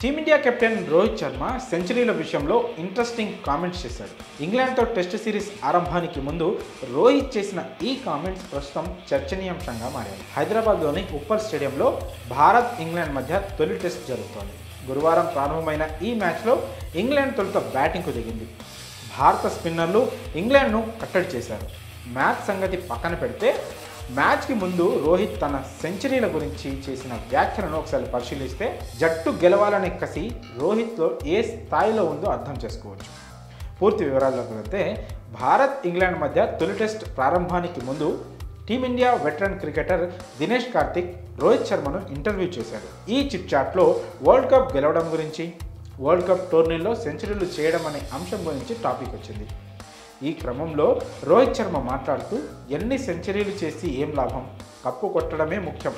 Team India captain Rohit Sharma సెంచరీల విషయంలో interesting comments చేశాడు. ఇంగ్లాండ్తో test series ఆరంభానికి ముందు రోహిత్ చేసిన ఈ కామెంట్స్ ప్రస్తుతం చర్చనీయాంశంగా మారాయి. హైదరాబాద్లోని ఉప్పల్ స్టేడియంలో భారత్ ఇంగ్లాండ్ మధ్య తొలి టెస్ట్ జరుగుతోంది. గురువారం ప్రారంభమైన ఈ మ్యాచ్లో ఇంగ్లాండ్ తొలుత బ్యాటింగ్కు దిగింది. భారత స్పిన్నర్లు ఇంగ్లాండ్ను కట్టడి చేశారు. మ్యాచ్ సంగతి పక్కన పెడితే మ్యాచ్కి ముందు రోహిత్ తన సెంచరీల గురించి చేసిన వ్యాఖ్యలను ఒకసారి పరిశీలిస్తే జట్టు గెలవాలనే కసి రోహిత్లో ఏ స్థాయిలో ఉందో అర్థం చేసుకోవచ్చు. పూర్తి వివరాల్లోకి వెళ్తే భారత్ ఇంగ్లాండ్ మధ్య తొలి టెస్ట్ ప్రారంభానికి ముందు team India veteran cricketer Dinesh Karthik Rohit శర్మను ఇంటర్వ్యూ చేశాడు. ఈ చిట్ చాట్లో వరల్డ్ కప్ గెలవడం గురించి, వరల్డ్ కప్ టోర్నీలో సెంచరీలు చేయడం అనే అంశం గురించి టాపిక్ వచ్చింది. ఈ క్రమంలో రోహిత్ శర్మ మాట్లాడుతూ ఎన్ని సెంచరీలు చేసి ఏం లాభం, కప్పు కొట్టడమే ముఖ్యం.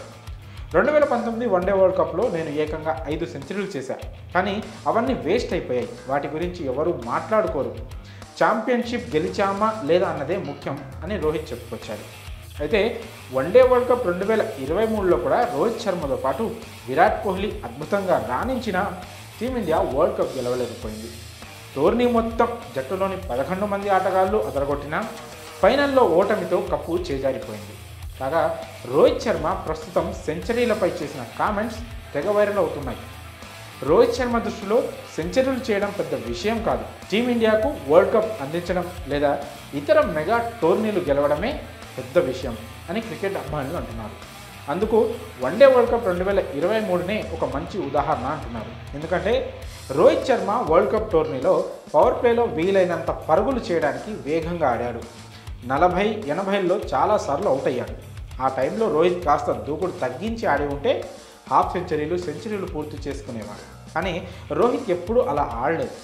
2019 వన్డే వరల్డ్ కప్లో నేను ఏకంగా 5 సెంచరీలు చేశాను, కానీ అవన్నీ వేస్ట్ అయిపోయాయి. వాటి గురించి ఎవరు మాట్లాడుకోరు. ఛాంపియన్షిప్ గెలిచామా లేదా అన్నదే ముఖ్యం అని రోహిత్ చెప్పుకొచ్చాడు. అయితే వన్డే వరల్డ్ కప్ 2023లో కూడా రోహిత్ శర్మతో పాటు విరాట్ కోహ్లీ అద్భుతంగా రాణించిన టీమిండియా వరల్డ్ కప్ గెలవలేకపోయింది. టోర్నీ మొత్తం జట్టులోని 11 మంది ఆటగాళ్లు అదరగొట్టిన ఫైనల్లో ఓటమితో కప్పు చేజారిపోయింది. కాగా రోహిత్ శర్మ ప్రస్తుతం సెంచరీలపై చేసిన కామెంట్స్ తెగ వైరల్ అవుతున్నాయి. రోహిత్ శర్మ దృష్టిలో సెంచరీలు చేయడం పెద్ద విషయం కాదు, టీమిండియాకు వరల్డ్ కప్ అందించడం లేదా ఇతర మెగా టోర్నీలు గెలవడమే పెద్ద విషయం అని క్రికెట్ అభిమానులు అంటున్నారు. అందుకు వన్డే వరల్డ్ కప్ 2023నే ఒక మంచి ఉదాహరణ అంటున్నారు. ఎందుకంటే రోహిత్ శర్మ వరల్డ్ కప్ టోర్నీలో పవర్ ప్లేలో వీలైనంత పరుగులు చేయడానికి వేగంగా ఆడాడు. 40-80ల్లో చాలాసార్లు అవుట్ అయ్యాడు. ఆ టైంలో రోహిత్ కాస్త దూకుడు తగ్గించి ఆడి ఉంటే హాఫ్ సెంచరీలు పూర్తి చేసుకునేవాడు. కానీ రోహిత్ ఎప్పుడూ అలా ఆడలేదు,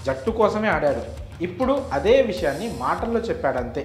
జట్టు కోసమే ఆడాడు. ఇప్పుడు అదే విషయాన్ని మాటల్లో చెప్పాడంతే.